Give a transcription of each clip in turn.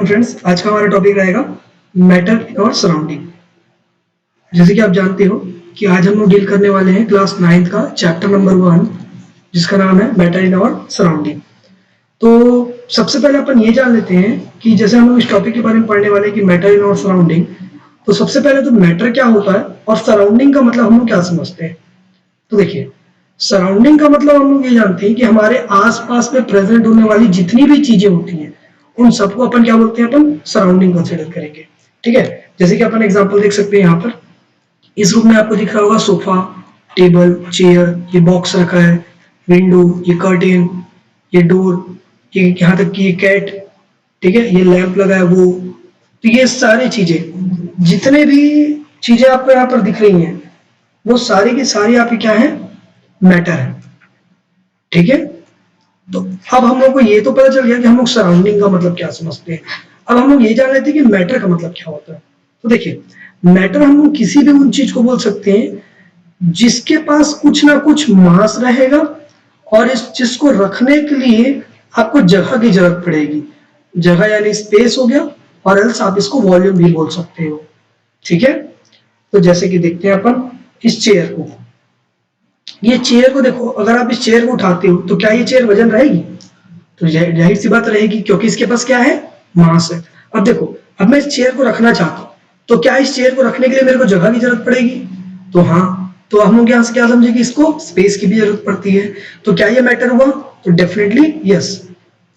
Friends, आज का हमारा टॉपिक रहेगा मैटर इन और सराउंडिंग। जैसे कि आप जानते हो कि आज हम लोग डील करने वाले हैं क्लास 9th का चैप्टर नंबर 1, जिसका नाम है मैटर इन और सराउंडिंग। तो सबसे पहले अपन ये जान लेते हैं कि जैसे हम लोग इस टॉपिक के बारे में पढ़ने वाले हैं कि मैटर इन और सराउंडिंग, तो सबसे पहले तो मैटर क्या होता है और सराउंडिंग का मतलब हम लोग क्या समझते हैं। तो देखिए, सराउंडिंग का मतलब हम लोग ये जानते हैं कि हमारे आसपास में प्रेजेंट होने वाली जितनी भी चीजें होती हैं उन सबको अपन क्या बोलते हैं, अपन सराउंडिंग कंसीडर करेंगे। ठीक है, जैसे कि अपन एग्जांपल देख सकते हैं यहाँ पर इस रूम में आपको दिख रहा होगा सोफा, टेबल, चेयर, ये बॉक्स रखा है, विंडो, ये कर्टेन, ये डोर, ये यहाँ तक कि ये कैट, ठीक है, ये लैंप लगा है वो। तो ये सारी चीजें, जितने भी चीजें आपको यहाँ पर दिख रही हैं वो सारी की सारी आपकी क्या है, मैटर है। ठीक है, तो अब हम लोग को ये तो पता चल गया कि हम लोग सराउंडिंग का मतलब क्या समझते हैं। अब हम लोग ये जान लेते हैं कि मैटर का मतलब क्या होता है। तो देखिए, मैटर हम लोग किसी भी उन चीज को बोल सकते हैं जिसके पास कुछ ना कुछ मास रहेगा और इस चीज को रखने के लिए आपको जगह की जरूरत पड़ेगी। जगह यानी स्पेस हो गया, और एल्स आप इसको वॉल्यूम भी बोल सकते हो। ठीक है, तो जैसे कि देखते हैं अपन इस चेयर को, ये चेयर को देखो, अगर आप इस चेयर को उठाते हो तो क्या ये चेयर वजन रहेगी? तो जाहिर सी बात रहेगी, क्योंकि इसके पास क्या है, मास है। अब देखो, अब मैं इस चेयर को रखना चाहता हूं, तो क्या इस चेयर को रखने के लिए मेरे को जगह की जरूरत पड़ेगी? तो हाँ, तो हम लोग यहाँ से क्या समझे कि इसको स्पेस की भी जरूरत पड़ती है। तो क्या ये मैटर हुआ? तो डेफिनेटली यस।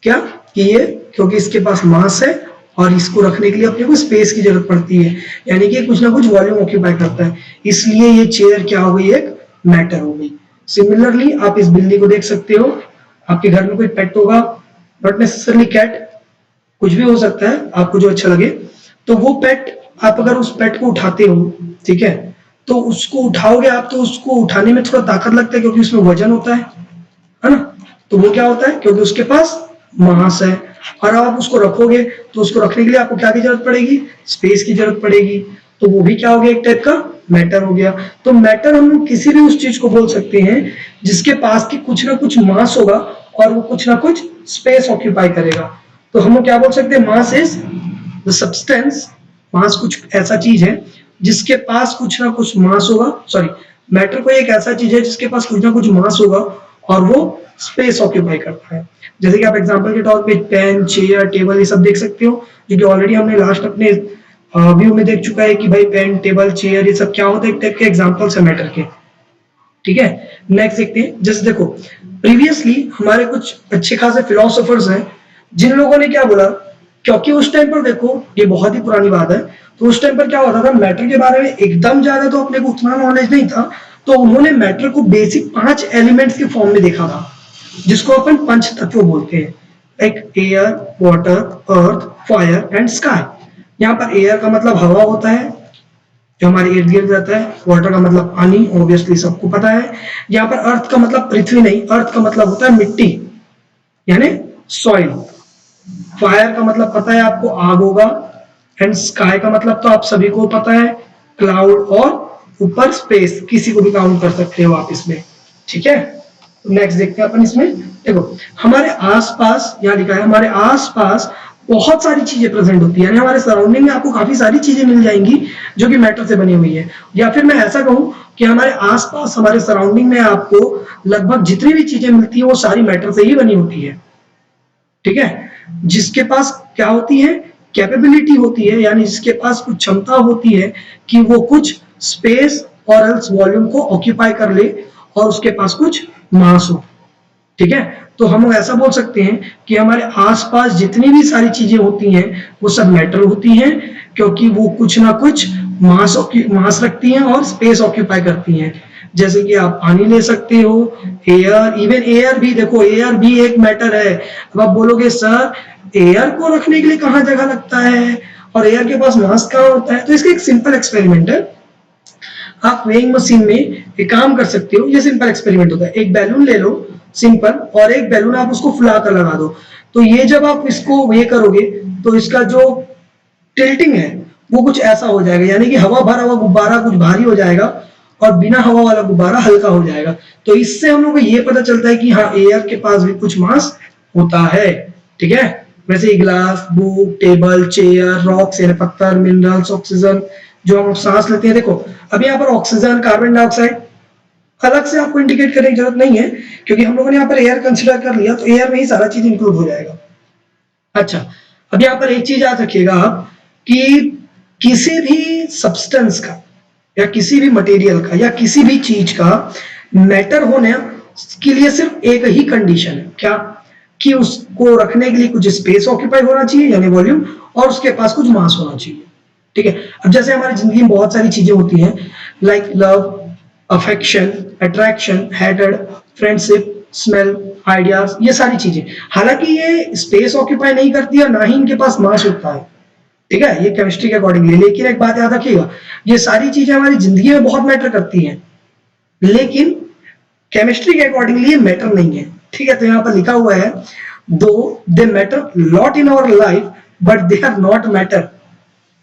क्या कि ये, क्योंकि इसके पास मास है और इसको रखने के लिए अपने को स्पेस की जरूरत पड़ती है, यानी कि कुछ ना कुछ वॉल्यूम ऑक्यूपाई करता है, इसलिए ये चेयर क्या हो गई, एक मैटर हो गई। सिमिलरली आप इस बिल्ली को देख सकते हो, आपके घर में कोई पेट होगा, नॉट नेसेसरली कैट, कुछ भी हो सकता है आपको जो अच्छा लगे। तो वो पेट, आप अगर उस पेट को उठाते हो, ठीक है, तो उसको उठाओगे आप, तो उसको उठाने में थोड़ा ताकत लगता है क्योंकि उसमें वजन होता है ना। तो वो क्या होता है, क्योंकि उसके पास मास है। और आप उसको रखोगे तो उसको रखने के लिए आपको क्या की जरूरत पड़ेगी, स्पेस की जरूरत पड़ेगी। तो वो भी क्या हो गया, एक टाइप का मैटर हो गया। तो मैटर हम लोग किसी भी उस चीज को बोल सकते हैं जिसके पास की कुछ ना कुछ मास होगा और वो कुछ ना कुछ स्पेस ऑक्यूपाई करेगा। तो हम लोग क्या बोल सकते हैं, मास इज द सब्सटेंस। मास कुछ ऐसा चीज है जिसके पास कुछ ना कुछ मास होगा, सॉरी, मैटर कोई एक ऐसा चीज है जिसके पास कुछ ना कुछ मास होगा और वो स्पेस ऑक्यूपाई करता है। जैसे कि आप एग्जांपल के तौर पे पेन, चेयर, टेबल ये सब देख सकते हो, जो कि ऑलरेडी हमने लास्ट अपने व्यू में देख चुका है कि भाई पेन, टेबल, चेयर ये सब क्या होता है, एक टाइप के एग्जांपल्स है मैटर के। ठीक है, नेक्स्ट देखते हैं। जैसे देखो, प्रीवियसली हमारे कुछ अच्छे खासे फिलोसोफर्स हैं जिन लोगों ने क्या बोला, क्योंकि उस टाइम पर देखो, ये बहुत ही पुरानी बात है, तो उस टाइम पर क्या होता था, मैटर के बारे में एकदम ज्यादा तो अपने को उतना नॉलेज नहीं था। तो उन्होंने मैटर को बेसिक 5 एलिमेंट्स के फॉर्म में देखा था, जिसको अपन पंच तत्व बोलते हैं, like air, water, earth, fire and sky. यहाँ पर एयर का मतलब हवा होता है जो हमारे इर्द गिर्द रहता है, वाटर का मतलब पानी, ऑब्वियसली सबको पता है। यहाँ पर अर्थ का मतलब पृथ्वी नहीं, अर्थ का मतलब होता है मिट्टी यानी सॉइल। फायर का मतलब पता है आपको, आग होगा। एंड स्काई का मतलब तो आप सभी को पता है, क्लाउड, और ऊपर स्पेस, किसी को भी काउंट कर सकते हो आप इसमें। ठीक है, तो नेक्स्ट देखते हैं अपन इसमें। देखो, हमारे आसपास, यहाँ लिखा है हमारे आसपास बहुत सारी चीजें प्रेजेंट होती है, यानी हमारे सराउंडिंग में आपको काफी सारी चीजें मिल जाएंगी जो कि मैटर से बनी हुई है। या फिर मैं ऐसा कहूं कि हमारे आसपास, हमारे सराउंडिंग में आपको लगभग जितनी भी चीजें मिलती है वो सारी मैटर से ही बनी होती है। ठीक है, जिसके पास क्या होती है, कैपेबिलिटी होती है, यानी जिसके पास कुछ क्षमता होती है कि वो कुछ स्पेस और एल्स वॉल्यूम को ऑक्यूपाई कर ले और उसके पास कुछ मास हो। ठीक है, तो हम लोग ऐसा बोल सकते हैं कि हमारे आसपास जितनी भी सारी चीजें होती हैं वो सब मैटर होती हैं, क्योंकि वो कुछ ना कुछ मास रखती हैं और स्पेस ऑक्यूपाई करती हैं। जैसे कि आप पानी ले सकते हो, एयर, इवन एयर भी, देखो एयर भी एक मैटर है। अब आप बोलोगे सर एयर को रखने के लिए कहाँ जगह लगता है और एयर के पास मास कहाँ होता है, तो इसका एक सिंपल एक्सपेरिमेंट है। आप वेइंग मशीन में एक काम कर सकते हो, ये सिंपल एक्सपेरिमेंट होता है। एक बैलून ले लो सिंपल, और एक बैलून आप उसको फुला कर लगा दो। तो ये जब आप इसको ये करोगे तो इसका जो टिल्टिंग है वो कुछ ऐसा हो जाएगा, यानी कि हवा भरा हुआ गुब्बारा कुछ भारी हो जाएगा और बिना हवा वाला गुब्बारा हल्का हो जाएगा। तो इससे हम लोग को ये पता चलता है कि हाँ, एयर के पास भी कुछ मास होता है। ठीक है, वैसे glass, book, table, chair, rocks यानी पत्थर, मिनरल्स, ऑक्सीजन जो हम सांस लेते हैं। देखो अब यहाँ पर ऑक्सीजन, कार्बन डाइऑक्साइड अलग से आपको इंडिकेट करने की जरूरत नहीं है, क्योंकि हम लोगों ने यहाँ पर एयर कंसिडर कर लिया, तो एयर में ही सारा चीज इंक्लूड हो जाएगा। अच्छा, अब यहाँ पर एक चीज याद रखिएगा आप कि किसी भी सब्सटेंस का या किसी भी मटेरियल का या किसी भी चीज का मैटर होने के लिए सिर्फ एक ही कंडीशन है, क्या? कि उसको रखने के लिए कुछ स्पेस ऑक्यूपाई होना चाहिए यानी वॉल्यूम, और उसके पास कुछ मास होना चाहिए। ठीक है, अब जैसे हमारी जिंदगी में बहुत सारी चीजें होती हैं, like love, affection, attraction, hated, friendship, smell, ideas, ये सारी चीजें, हालांकि ये स्पेस ऑक्यूपाई नहीं करती है, ना ही इनके पास मास होता है। ठीक है, ये केमिस्ट्री के अकॉर्डिंगली। लेकिन एक बात याद रखिएगा, ये सारी चीजें हमारी जिंदगी में बहुत मैटर करती हैं, लेकिन केमिस्ट्री के अकॉर्डिंगली ये मैटर नहीं है। ठीक है, तो यहाँ पर लिखा हुआ है, though they matter lot in our life but they are not matter.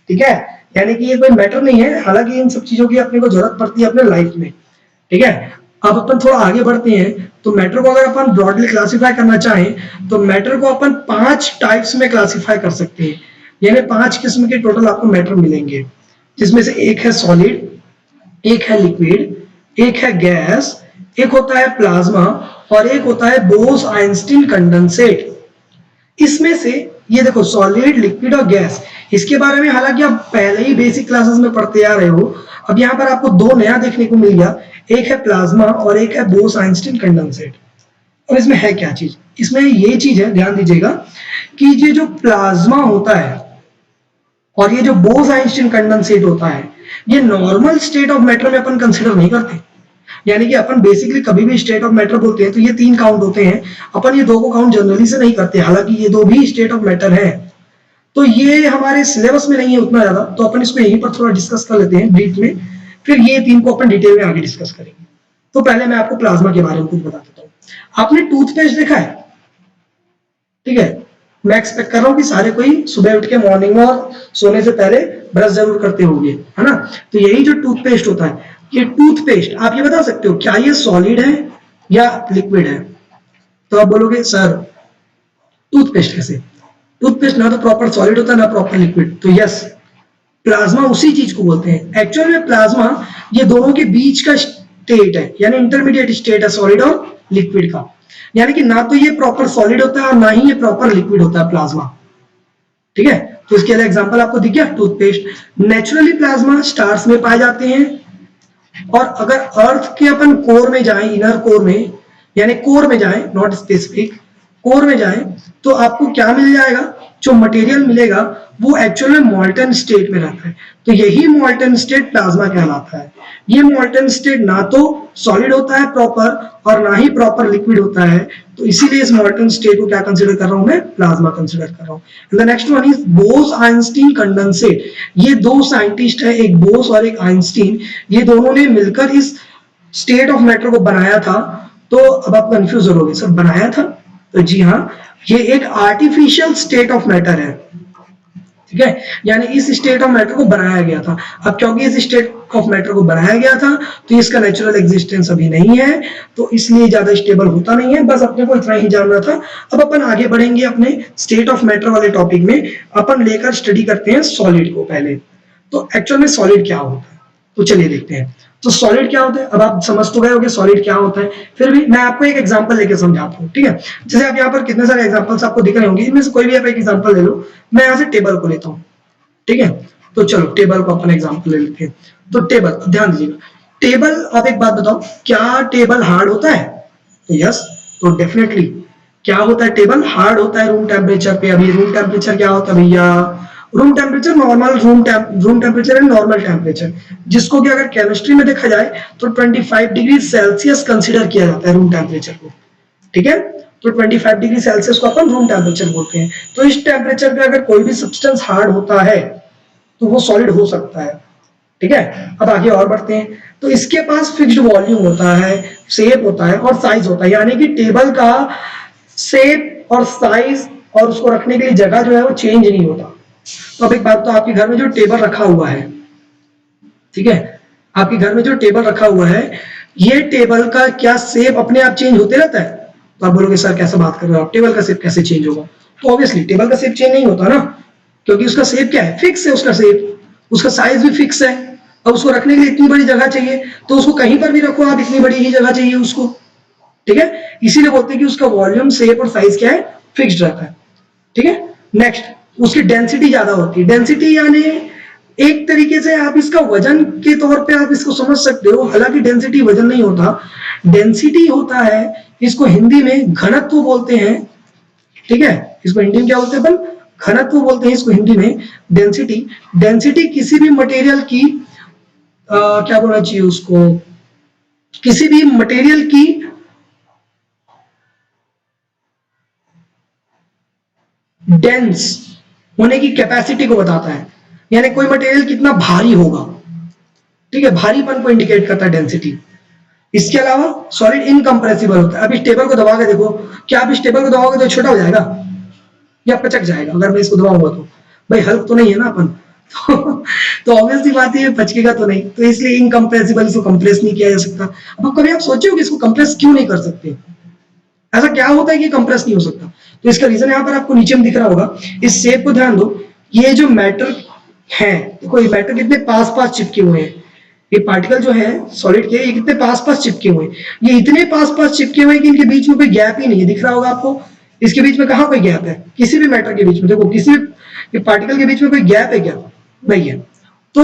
ठीक है, यानी कि ये कोई मैटर नहीं है, हालांकि इन सब चीजों की अपने को जरूरत पड़ती है अपने लाइफ में। ठीक है, अब अपन थोड़ा आगे बढ़ते हैं, तो मैटर को अगर अपन ब्रॉडली क्लासिफाई करना चाहें तो मैटर को अपन 5 टाइप्स में क्लासिफाई कर सकते हैं, यानी 5 किस्म के टोटल आपको मैटर मिलेंगे, जिसमें से एक है सॉलिड, एक है लिक्विड, एक है गैस, एक होता है प्लाज्मा और एक होता है बोस आइंस्टीन कंडेंसेट। इसमें से ये देखो सॉलिड, लिक्विड और गैस, इसके बारे में हालांकि आप पहले ही बेसिक क्लासेस में पढ़ते आ रहे हो। अब यहाँ पर आपको दो नया देखने को मिल गया, एक है प्लाज्मा और एक है बोस आइंस्टीन कंडेंसेट। और इसमें है क्या चीज? इसमें ये चीज है, ध्यान दीजिएगा कि ये जो प्लाज्मा होता है और ये जो बोस आइंस्टीन कंडेंसेट होता है, ये नॉर्मल स्टेट ऑफ मैटर में अपन कंसिडर नहीं करते। यानी कि अपन बेसिकली कभी भी स्टेट ऑफ मैटर बोलते हैं तो ये 3 काउंट होते हैं, अपन ये 2 को काउंट जनरली से नहीं करते, हालांकि ये 2 भी स्टेट ऑफ मैटर है। तो ये हमारे सिलेबस में नहीं है उतना ज्यादा, तो अपन इसको यहीं पर थोड़ा डिस्कस कर लेते हैं ब्रीफ में, फिर ये 3 को अपन डिटेल में आगे डिस्कस करेंगे। तो पहले मैं आपको प्लाज्मा के बारे में कुछ बता देता हूँ। आपने टूथपेस्ट देखा है? ठीक है, मैं एक्सपेक्ट कर रहा हूँ कि सारे कोई सुबह उठ के मॉर्निंग में और सोने से पहले ब्रश जरूर करते होंगे, है ना? तो यही जो टूथपेस्ट होता है, ये टूथपेस्ट आप ये बता सकते हो क्या ये सॉलिड है या लिक्विड है? तो आप बोलोगे सर टूथपेस्ट कैसे? टूथपेस्ट ना तो प्रॉपर सॉलिड होता है ना प्रॉपर लिक्विड। तो यस, प्लाज्मा उसी चीज को बोलते हैं। एक्चुअल में प्लाज्मा ये दोनों के बीच का स्टेट है, यानी इंटरमीडिएट स्टेट है सॉलिड और लिक्विड का। यानी कि ना तो ये प्रॉपर सॉलिड होता है और ना ही ये प्रॉपर लिक्विड होता है प्लाज्मा। ठीक है, तो इसके लिए एग्जांपल आपको दिख गया टूथपेस्ट। नेचुरली प्लाज्मा स्टार्स में पाए जाते हैं, और अगर अर्थ के अपन कोर में जाएं, इनर कोर में, यानी कोर में जाएं, नॉट स्पेसिफिक, कोर में जाएं, तो आपको क्या मिल जाएगा? जो मटेरियल मिलेगा वो एक्चुअल में मॉल्टन स्टेट में रहता है। तो यही मॉल्टन स्टेट प्लाज्मा कहलाता है। ये मॉल्टन स्टेट ना तो सॉलिड होता है प्रॉपर और ना ही प्रॉपर लिक्विड होता है, तो इसीलिए इस मॉल्टन स्टेट को क्या कंसीडर कर रहा हूं मैं? प्लाज्मा कंसीडर कर रहा हूं। The next one is Bose Einstein condensate. ये 2 साइंटिस्ट है, एक बोस और एक आइंस्टीन, ये दोनों ने मिलकर इस स्टेट ऑफ मैटर को बनाया था। तो अब आप कंफ्यूज हो गए, सर बनाया था? तो जी हाँ, ये एक आर्टिफिशियल स्टेट ऑफ मैटर है। ठीक है, यानी इस स्टेट ऑफ मैटर को बनाया गया था। अब क्योंकि इस स्टेट ऑफ मैटर को बनाया गया था तो इसका नेचुरल एग्जिस्टेंस अभी नहीं है, तो इसलिए ज्यादा स्टेबल होता नहीं है। बस अपने को इतना ही जानना था। अब अपन आगे बढ़ेंगे अपने स्टेट ऑफ मैटर वाले टॉपिक में। अपन लेकर स्टडी करते हैं सॉलिड को पहले। तो एक्चुअल में सॉलिड क्या होता है, तो चलिए देखते हैं। तो सॉलिड क्या होता है? अब आप समझ तो गए होंगे सॉलिड क्या होता है, फिर भी मैं आपको एक एग्जांपल लेके समझाता हूँ। ठीक है, जैसे आप यहाँ पर कितने सारे एग्जांपल्स आपको दिख रहे होंगे, इनमें से कोई भी आप एक एग्जांपल ले लो। मैं यहाँ से टेबल को लेता हूँ। ठीक है, तो चलो टेबल को अपन एग्जांपल ले लेते हैं। तो टेबल, ध्यान दीजिएगा, टेबल, आप एक बात बताओ, क्या टेबल हार्ड होता है? तो यस, तो डेफिनेटली क्या होता है? टेबल हार्ड होता है रूम टेम्परेचर पे। अभी रूम टेम्परेचर क्या होता है भैया? Room temperature normal room temperature है, नॉर्मल टेम्परेचर, जिसको कि अगर केमिस्ट्री में देखा जाए तो 25 डिग्री सेल्सियस कंसीडर किया जाता है रूम टेम्परेचर को। ठीक है, तो 25 डिग्री सेल्सियस को अपन रूम टेम्परेचर बोलते हैं। तो इस टेम्परेचर पे अगर कोई भी सब्सटेंस हार्ड होता है तो वो सॉलिड हो सकता है। ठीक है, अब आगे और बढ़ते हैं। तो इसके पास फिक्स्ड वॉल्यूम होता है, शेप होता है और साइज होता है, यानी कि टेबल का शेप और साइज और उसको रखने के लिए जगह जो है वो चेंज नहीं होता। तो अब एक बात, तो आपके घर में जो टेबल रखा हुआ है, ठीक है, आपके घर में जो टेबल रखा हुआ है, ये टेबल का क्या शेप अपने आप चेंज होते रहता है? तो आप बोलोगे सर कैसे बात कर रहे हो आप, टेबल का शेप कैसे चेंज होगा? तो ऑब्वियसली टेबल का शेप चेंज नहीं होता ना, क्योंकि उसका शेप क्या है, फिक्स है उसका शेप, उसका साइज भी फिक्स है। अब उसको रखने के लिए इतनी बड़ी जगह चाहिए, तो उसको कहीं पर भी रखो आप, इतनी बड़ी ही जगह चाहिए उसको, ठीक है। इसीलिए बोलते हैं कि उसका वॉल्यूम, शेप और साइज क्या है, फिक्स्ड रहता है, ठीक है। नेक्स्ट, उसकी डेंसिटी ज्यादा होती है। डेंसिटी यानी एक तरीके से आप इसका वजन के तौर पे आप इसको समझ सकते हो, हालांकि डेंसिटी वजन नहीं होता, डेंसिटी होता है, इसको हिंदी में घनत्व बोलते हैं, ठीक है। इसको हिंदी में क्या बोलते हैं अपन, घनत्व बोलते हैं इसको हिंदी में। डेंसिटी, डेंसिटी किसी भी मटेरियल की क्या बोलना चाहिए उसको, किसी भी मटेरियल की डेंस होने की कैपेसिटी को बताता है, यानी कोई मटेरियल कितना भारी होगा, ठीक है, भारीपन को इंडिकेट करता है डेंसिटी। इसके अलावा सॉलिड इनकंप्रेसिबल होता है। अब इस टेबल को दबा के देखो, क्या आप इस टेबल को दबाओगे तो छोटा हो जाएगा या पचक जाएगा? अगर मैं इसको दबाऊंगा तो भाई हल्क तो नहीं है ना अपन तो ऑब्वियसली बात है पचकेगा तो नहीं, तो इसलिए इनकंप्रेसिबल, इसको कंप्रेस नहीं किया जा सकता। अब कभी आप सोचे हो कि इसको कंप्रेस क्यों नहीं कर सकते, ऐसा क्या होता है कि कंप्रेस नहीं हो सकता? तो इसका रीजन यहाँ पर आपको नीचे में दिख रहा होगा, इस शेप को ध्यान दो, ये जो मैटर है, देखो ये मैटर कितने पास पास चिपके हुए हैं, ये पार्टिकल जो है सॉलिड के, ये कितने पास पास चिपके हुए हैं, ये इतने पास पास चिपके हुए हैं कि इनके बीच में कोई गैप ही नहीं है, दिख रहा होगा आपको, इसके बीच में कहाँ कोई गैप है, किसी भी मैटर के बीच में, देखो किसी भी पार्टिकल के बीच में कोई गैप है क्या, नहीं है। तो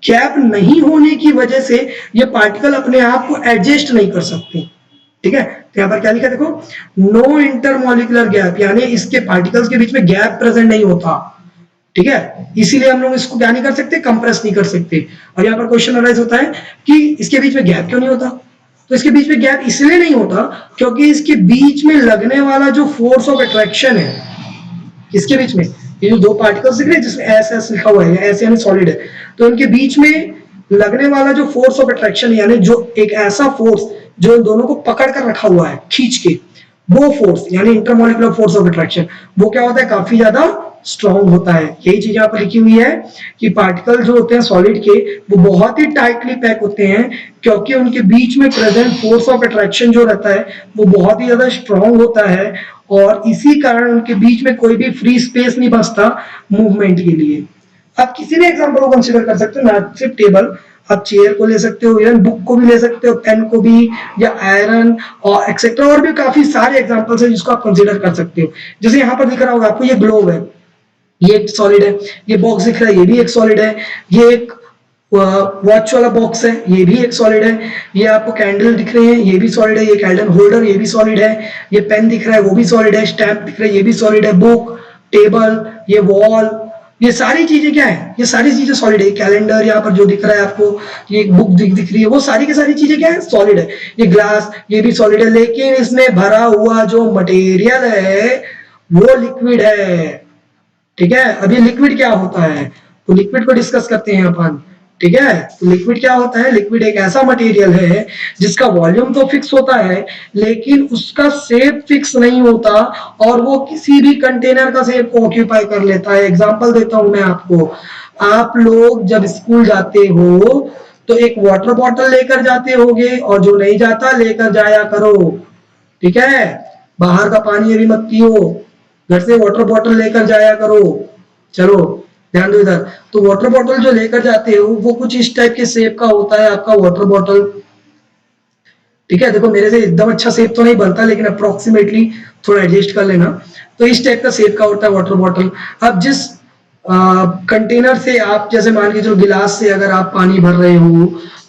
गैप नहीं होने की वजह से ये पार्टिकल अपने आप को एडजस्ट नहीं कर सकते, ठीक है। तो यहाँ पर क्या लिखा देखो, नो इंटरमोलिकुलर गैप, यानी इसके पार्टिकल्स के बीच में गैप प्रेजेंट नहीं होता, ठीक है। इसीलिए हम लोग इसको क्या नहीं कर सकते, कंप्रेस नहीं कर सकते। और यहाँ पर क्वेश्चन अराइज होता है कि इसके बीच में गैप क्यों नहीं होता, तो इसके बीच में गैप इसलिए नहीं होता क्योंकि इसके बीच में लगने वाला जो फोर्स ऑफ अट्रैक्शन है, इसके बीच में ये जो दो पार्टिकल्स दिख रहे हैं जिसमें एस एस लिखा हुआ है, एस यानी सॉलिड है, तो इनके बीच में लगने वाला जो फोर्स ऑफ अट्रैक्शन, यानी जो एक ऐसा फोर्स जो इन दोनों को पकड़ कर रखा हुआ है खींच के, वो फोर्स यानी इंटरमोलिकुलर फोर्स ऑफ अट्रैक्शन, वो क्या होता है, काफी ज्यादा स्ट्रॉन्ग होता है। यही चीज यहाँ पर लिखी हुई है कि पार्टिकल जो होते हैं सॉलिड के, वो बहुत ही टाइटली पैक होते हैं क्योंकि उनके बीच में प्रेजेंट फोर्स ऑफ अट्रैक्शन जो रहता है वो बहुत ही ज्यादा स्ट्रॉन्ग होता है, और इसी कारण उनके बीच में कोई भी फ्री स्पेस नहीं बचता मूवमेंट के लिए। आप किसी भी एग्जांपल को कंसीडर कर सकते हो, ना सिर्फ टेबल, आप चेयर को ले सकते हो, इवन बुक को भी ले सकते हो, पेन को भी, या आयरन और एक्सेट्रा, और भी काफी सारे एग्जांपल्स हैं जिसको आप कंसीडर कर सकते हो। जैसे यहाँ पर दिख रहा होगा आपको, ये ग्लोब है, ये एक सॉलिड है, ये बॉक्स दिख रहा है, ये भी एक सॉलिड है, ये एक वॉच वाला बॉक्स है, ये भी एक सॉलिड है, ये आपको कैंडल दिख रहे हैं, ये भी सॉलिड है, ये कैंडल होल्डर, ये भी सॉलिड है, ये पेन दिख रहा है, वो भी सॉलिड है, स्टैम्प दिख रहा है, ये भी सॉलिड है, बुक, टेबल, ये वॉल, ये सारी चीजें क्या है, ये सारी चीजें सॉलिड है। कैलेंडर यहाँ पर जो दिख रहा है आपको, ये बुक दिख रही है, वो सारी की सारी चीजें क्या है, सॉलिड है। ये ग्लास, ये भी सॉलिड है, लेकिन इसमें भरा हुआ जो मटेरियल है वो लिक्विड है, ठीक है। अभी लिक्विड क्या होता है, तो लिक्विड को डिस्कस करते हैं अपन, ठीक है। तो लिक्विड क्या होता है, लिक्विड एक ऐसा मटेरियल है जिसका वॉल्यूम तो फिक्स होता है लेकिन उसका शेप फिक्स नहीं होता, और वो किसी भी कंटेनर का शेप को ऑक्यूपाई कर लेता है। एग्जांपल देता हूं मैं आपको, आप लोग जब स्कूल जाते हो तो एक वाटर बॉटल लेकर जाते होगे, और जो नहीं जाता लेकर जाया करो, ठीक है। बाहर का पानी अभी मत पियो, घर से वाटर बॉटल लेकर जाया करो, चलो ध्यान दो इधर। तो वाटर बॉटल जो लेकर जाते हो वो कुछ इस टाइप के शेप का होता है आपका वाटर बॉटल, ठीक है। देखो मेरे से एकदम अच्छा शेप तो नहीं बनता, लेकिन अप्रोक्सीमेटली थोड़ा एडजस्ट कर लेना। तो इस टाइप का शेप का होता है वाटर बॉटल। अब जिस कंटेनर से आप, जैसे मान के चलो गिलास से अगर आप पानी भर रहे हो,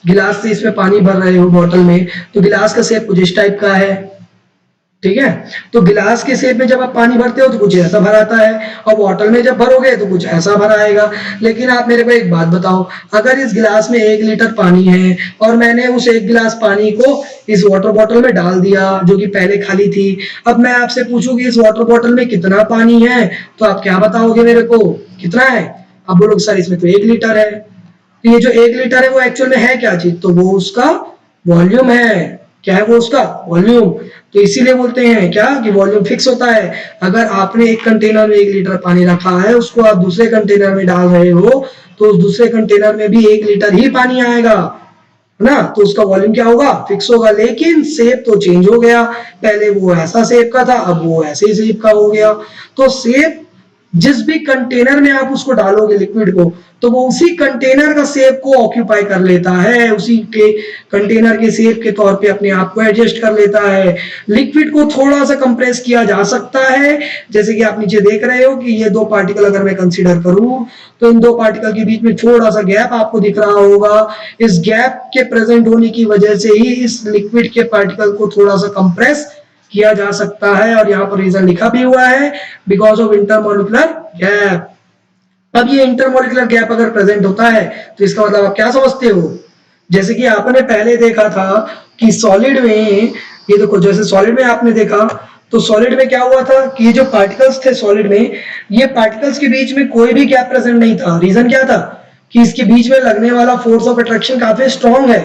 गिलास से इसमें पानी भर रहे हो बॉटल में, तो गिलास का शेप कुछ इस टाइप का है, ठीक है। तो गिलास के शेप में जब आप पानी भरते हो तो कुछ ऐसा भर आता है, और बॉटल में जब भरोगे तो कुछ ऐसा भर आएगा। लेकिन आप मेरे को एक बात बताओ, अगर इस गिलास में 1 लीटर पानी है और मैंने उस 1 गिलास पानी को इस वाटर बॉटल में डाल दिया जो कि पहले खाली थी, अब मैं आपसे पूछूं कि इस वाटर बॉटल में कितना पानी है, तो आप क्या बताओगे मेरे को, कितना है? आप बोलोगे सर इसमें तो 1 लीटर है। तो ये जो 1 लीटर है वो एक्चुअल में है क्या चीज, तो वो उसका वॉल्यूम है। क्या है वो, उसका वॉल्यूम। तो इसीलिए बोलते हैं क्या कि वॉल्यूम फिक्स होता है। अगर आपने एक कंटेनर में 1 लीटर पानी रखा है, उसको आप दूसरे कंटेनर में डाल रहे हो, तो उस दूसरे कंटेनर में भी 1 लीटर ही पानी आएगा। है ना, तो उसका वॉल्यूम क्या होगा, फिक्स होगा। लेकिन शेप तो चेंज हो गया, पहले वो ऐसा शेप का था, अब वो ऐसे शेप का हो गया। तो शेप जिस भी कंटेनर में आप उसको डालोगे लिक्विड को, तो वो उसी कंटेनर का शेप को ऑक्यूपाई कर लेता है, उसी के कंटेनर के शेप के तौर पे अपने आप को एडजस्ट कर लेता है। लिक्विड को थोड़ा सा कंप्रेस किया जा सकता है, जैसे कि आप नीचे देख रहे हो कि ये दो पार्टिकल अगर मैं कंसीडर करूं, तो इन दो पार्टिकल के बीच में थोड़ा सा गैप आपको दिख रहा होगा। इस गैप के प्रेजेंट होने की वजह से ही इस लिक्विड के पार्टिकल को थोड़ा सा कंप्रेस किया जा सकता है, और यहाँ पर रीजन लिखा भी हुआ है, बिकॉज ऑफ इंटरमोलिकुलर गैप। अब ये इंटरमोलिकुलर गैप अगर प्रेजेंट होता है तो इसका मतलब आप क्या समझते हो, जैसे कि आपने पहले देखा था कि सॉलिड में, ये देखो जैसे सॉलिड में आपने देखा, तो सॉलिड में क्या हुआ था कि ये जो पार्टिकल्स थे सॉलिड में, ये पार्टिकल्स के बीच में कोई भी गैप प्रेजेंट नहीं था। रीजन क्या था कि इसके बीच में लगने वाला फोर्स ऑफ अट्रैक्शन काफी स्ट्रॉन्ग है।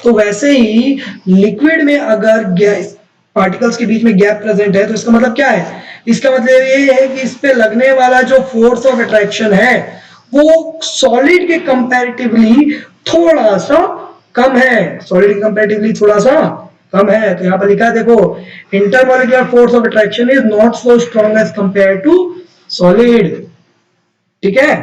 तो वैसे ही लिक्विड में अगर पार्टिकल्स के बीच में गैप प्रेजेंट है, तो इसका मतलब क्या है, इसका मतलब ये है कि इस पे लगने वाला जो फोर्स ऑफ अट्रैक्शन है वो सॉलिड के कंपैरेटिवली थोड़ा सा कम है, सॉलिड के कंपैरेटिवली थोड़ा सा कम है। तो यहाँ पर लिखा है देखो, intermolecular force of attraction is not so strong as compare to solid. ठीक है,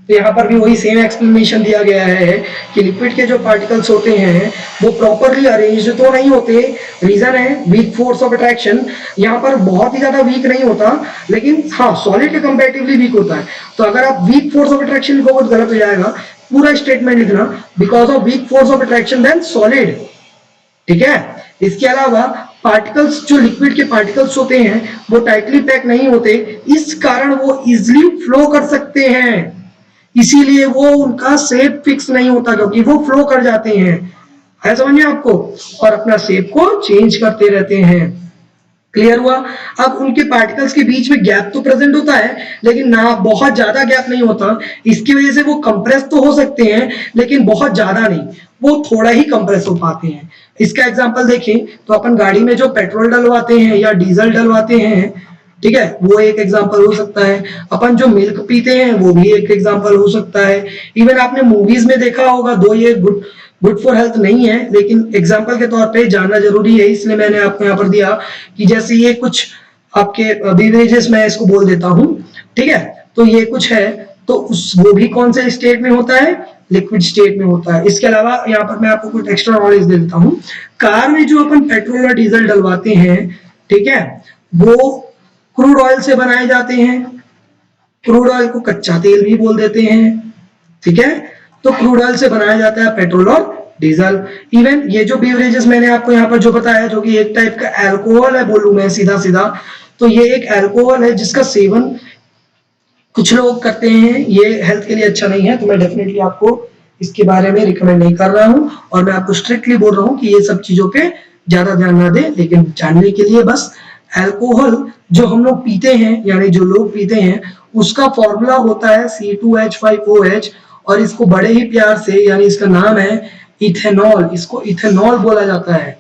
तो यहाँ पर भी वही सेम एक्सप्लेनेशन दिया गया है कि लिक्विड के जो पार्टिकल्स होते हैं वो प्रॉपरली अरेंज्ड तो नहीं होते। रीजन है वीक फोर्स ऑफ अट्रैक्शन, यहाँ पर बहुत ही ज्यादा वीक नहीं होता, लेकिन हाँ सॉलिड के कंपैरेटिवली वीक होता है। तो अगर आप वीक फोर्स ऑफ अट्रैक्शन लिखोगे तो गलत हो जाएगा, पूरा स्टेटमेंट लिखना, because of weak force of attraction then solid. ठीक है, इसके अलावा पार्टिकल्स, जो लिक्विड के पार्टिकल्स होते हैं वो टाइटली पैक नहीं होते, इस कारण वो इजिली फ्लो कर सकते हैं, इसीलिए वो उनका शेप फिक्स नहीं होता, क्योंकि वो फ्लो कर जाते हैं, है समझ में आपको, और अपना शेप को चेंज करते रहते हैं। क्लियर हुआ। अब उनके पार्टिकल्स के बीच में गैप तो प्रेजेंट होता है, लेकिन ना बहुत ज्यादा गैप नहीं होता, इसकी वजह से वो कंप्रेस तो हो सकते हैं लेकिन बहुत ज्यादा नहीं, वो थोड़ा ही कंप्रेस हो पाते हैं। इसका एग्जांपल देखें तो अपन गाड़ी में जो पेट्रोल डलवाते हैं या डीजल डलवाते हैं, ठीक है, वो एक एग्जांपल हो सकता है। अपन जो मिल्क पीते हैं वो भी एक एग्जांपल हो सकता है। इवन आपने मूवीज में देखा होगा, दो ये गुड फॉर हेल्थ नहीं है, लेकिन एग्जांपल के तौर पे जानना जरूरी है, इसलिए मैंने आपको यहाँ पर दिया कि जैसे ये कुछ आपके बेवरेजेस मैं इसको बोल देता हूँ, ठीक है, तो ये कुछ है, तो वो भी कौन से स्टेट में होता है, लिक्विड स्टेट में होता है। इसके अलावा यहाँ पर मैं आपको कुछ एक्स्ट्रा नॉलेज दे देता हूँ। कार में जो अपन पेट्रोल और डीजल डलवाते हैं, ठीक है, वो क्रूड ऑयल से बनाए जाते हैं। क्रूड ऑयल को कच्चा तेल भी बोल देते हैं, ठीक है, तो क्रूड ऑयल से बनाया जाता है पेट्रोल और डीजल। इवन ये जो बेवरेजेस मैंने आपको यहाँ पर जो बताया, जो कि एक टाइप का अल्कोहल है बोलूं मैं सीधा सीधा, तो ये एक अल्कोहल है जिसका सेवन कुछ लोग करते हैं, ये हेल्थ के लिए अच्छा नहीं है, तो मैं डेफिनेटली आपको इसके बारे में रिकमेंड नहीं कर रहा हूं, और मैं आपको स्ट्रिक्टली बोल रहा हूं कि ये सब चीजों पे ज्यादा ध्यान ना दें। लेकिन जानने के लिए बस, अल्कोहल जो हम लोग पीते हैं, यानी जो लोग पीते हैं, उसका फॉर्मूला होता है C2H5OH, और इसको बड़े ही प्यार से, यानी इसका नाम है इथेनॉल, इसको इथेनॉल बोला जाता है।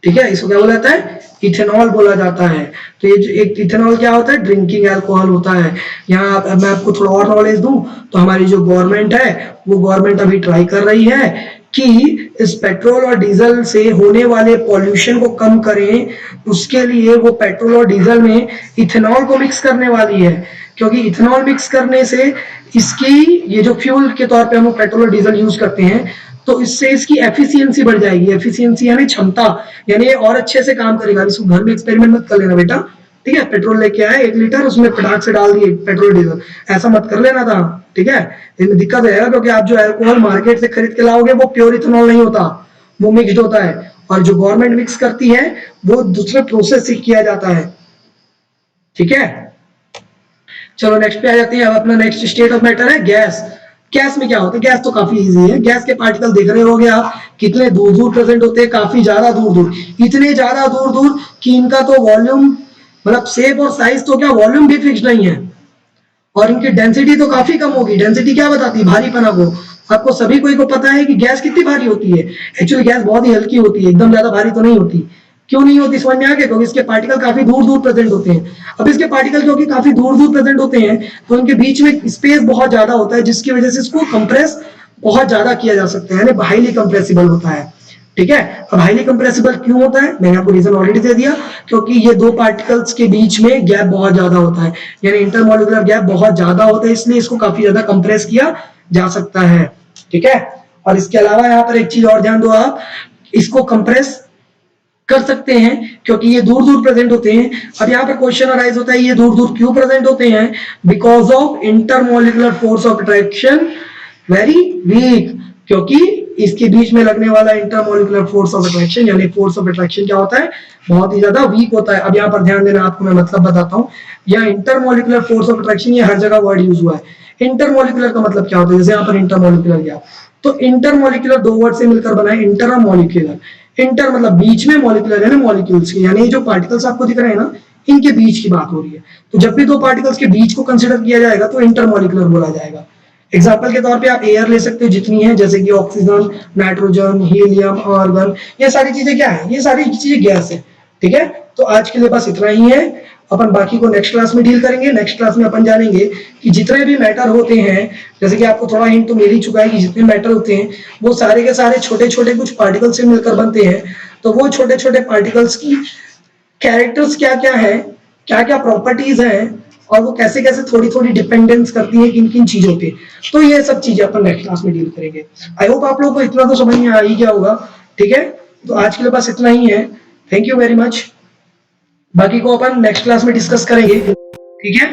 ठीक है, इसको क्या बोला जाता है, इथेनॉल बोला जाता है। तो ये एक इथेनॉल क्या होता है, ड्रिंकिंग अल्कोहल होता है। यहाँ मैं आपको थोड़ा और नॉलेज दूं तो हमारी जो गवर्नमेंट है, वो गवर्नमेंट अभी ट्राई कर रही है कि इस पेट्रोल और डीजल से होने वाले पॉल्यूशन को कम करें, उसके लिए वो पेट्रोल और डीजल में इथेनॉल को मिक्स करने वाली है, क्योंकि इथेनॉल मिक्स करने से इसकी, ये जो फ्यूल के तौर पे हम पेट्रोल और डीजल यूज करते हैं, तो इससे इसकी एफिशिएंसी बढ़ जाएगी। एफिशिएंसी यानी क्षमता, यानी ये और अच्छे से काम करेगा। इसको घर में एक्सपेरिमेंट मत कर लेना बेटा, ठीक है, पेट्रोल लेके आए 1 लीटर, उसमें फटाक से डाल दिए पेट्रोल डीजल, ऐसा मत कर लेना था, ठीक है, इसमें दिक्कत रहेगा, क्योंकि आप जो अल्कोहल मार्केट से खरीद के लाओगे वो प्योर इथेनॉल नहीं होता, वो मिक्स्ड होता है, और जो गवर्नमेंट मिक्स करती है वो दूसरे प्रोसेस से किया जाता है। ठीक है, चलो नेक्स्ट पे आ जाते हैं। अब अपना नेक्स्ट स्टेट ऑफ मैटर है गैस। गैस में क्या होता है, गैस तो काफी इजी है। गैस के पार्टिकल देख रहे होगे आप, कितने दूर दूर प्रेजेंट होते हैं, काफी ज्यादा दूर दूर, इतने ज्यादा दूर दूर कि इनका तो वॉल्यूम, मतलब शेप और साइज तो क्या, वॉल्यूम भी फिक्स नहीं है, और इनकी डेंसिटी तो काफी कम होगी। डेंसिटी क्या बताती है, भारीपना को। आपको सभी को पता है कि गैस कितनी भारी होती है। एक्चुअली गैस बहुत ही हल्की होती है, एकदम ज्यादा भारी तो नहीं होती। क्यों नहीं होती समझ में आ गया, क्योंकि इसके पार्टिकल काफी दूर दूर प्रेजेंट होते हैं। अब इसके पार्टिकल क्योंकि काफी दूर दूर प्रेजेंट होते हैं, तो इनके बीच में स्पेस बहुत ज्यादा होता है, जिसकी वजह से इसको कंप्रेस बहुत ज्यादा किया जा सकता है, यानी हाईली कंप्रेसिबल होता है। ठीक है। अब हाईली कंप्रेसिबल क्यों होता है, मैंने आपको रीजन ऑलरेडी दे दिया, क्योंकि ये दो पार्टिकल्स के बीच में गैप बहुत ज्यादा होता है, यानी इंटरमॉलिक्यूलर गैप बहुत ज्यादा होता है, इसलिए इसको काफी ज्यादा कंप्रेस किया जा सकता है। ठीक है। और इसके अलावा यहाँ पर एक चीज और ध्यान दो आप, इसको कंप्रेस कर सकते हैं क्योंकि ये दूर दूर प्रेजेंट होते हैं। अब यहाँ पर क्वेश्चन अराइज होता है ये दूर दूर क्यों प्रेजेंट होते हैं, because of intermolecular force of attraction very weak, क्योंकि इसके बीच में लगने वाला इंटरमॉलिक्यूलर फोर्स ऑफ अट्रैक्शन यानी फोर्स ऑफ अट्रैक्शन क्या होता है, बहुत ही ज्यादा वीक होता है। अब यहाँ पर ध्यान देना, आपको मैं मतलब बताता हूँ, यह इंटरमॉलिक्यूलर फोर्स ऑफ अट्रैक्शन ये हर जगह वर्ड यूज हुआ है। इंटरमॉलिक्यूलर का मतलब क्या होता है, जैसे यहाँ पर इंटरमॉलिक्यूलर गया, तो इंटरमॉलिक्यूलर दो वर्ड से मिलकर बना है इंटरमॉलिक्यूलर। इंटर मतलब बीच में, मॉलिक्यूलर है ना मॉलिक्यूल्स के, यानी जो पार्टिकल्स आपको दिख रहे हैं ना, इनके बीच की बात हो रही है। तो जब भी दो पार्टिकल्स के बीच को कंसीडर किया जाएगा तो इंटरमॉलिक्यूलर बोला जाएगा। एग्जाम्पल के तौर पे आप एयर ले सकते हो जितनी है, जैसे कि ऑक्सीजन, नाइट्रोजन, हीलियम, आर्गन, ये सारी चीजें क्या है, ये सारी चीजें गैस है। ठीक है। तो आज के लिए बस इतना ही है, अपन बाकी को नेक्स्ट क्लास में डील करेंगे। नेक्स्ट क्लास में अपन जानेंगे कि जितने भी मैटर होते हैं, जैसे कि आपको थोड़ा हिंट तो मिल ही चुका है कि जितने मैटर होते हैं वो सारे के सारे छोटे छोटे कुछ पार्टिकल्स से मिलकर बनते हैं। तो वो छोटे छोटे पार्टिकल्स की कैरेक्टर्स क्या क्या है, क्या क्या प्रॉपर्टीज है, और वो कैसे कैसे थोड़ी थोड़ी डिपेंडेंस करती है किन किन चीजों पे, तो ये सब चीजें अपन नेक्स्ट क्लास में डील करेंगे। आई होप आप लोगों को इतना तो समझ में आ ही गया होगा। ठीक है। तो आज के लिए बस इतना ही है। Thank you very much. बाकी को अपन नेक्स्ट क्लास में डिस्कस करेंगे। ठीक है।